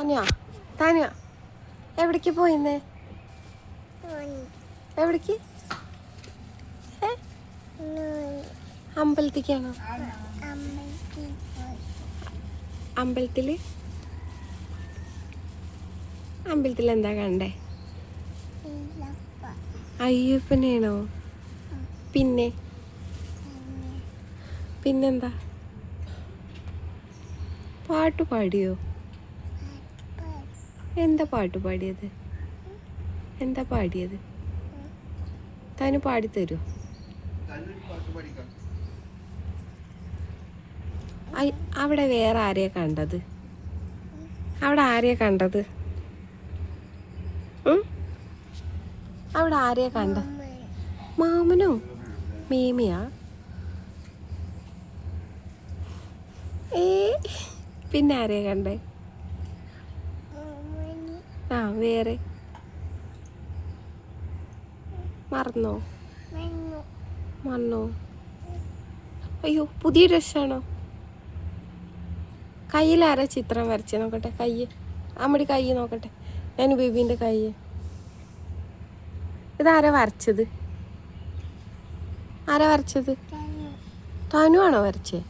താനിയ താനിയ എവിടേക്ക് പോയിന്നേ? എവിടേക്ക്? അമ്പലത്തിക്കാണോ? അമ്പലത്തില് എന്താ കണ്ടേ? അയ്യപ്പനെയാണോ? പിന്നെന്താ? പാട്ട് പാടിയോ? എന്താ പാട്ട് പാടിയത്? താന് പാടിത്തരുമോ? അവിടെ വേറെ ആരെയാ കണ്ടത്? അവിടെ ആരെയാ കണ്ടത്? അവിടെ ആരെയാ കണ്ട? മാമനോ മീമിയാ? പിന്നെ ആരെയാ കണ്ടേ? ആ വേറെ മറന്നോ? അയ്യോ, പുതിയ ഡ്രസ്സാണോ? കയ്യിലാരാ ചിത്രം വരച്ചേ? നോക്കട്ടെ കയ്യ്. അമ്മടി കയ്യ് നോക്കട്ടെ. ഞാൻ ബേബീൻ്റെ കയ്യ്. ഇതാരാ വരച്ചത്? തനു ആണോ വരച്ചേ?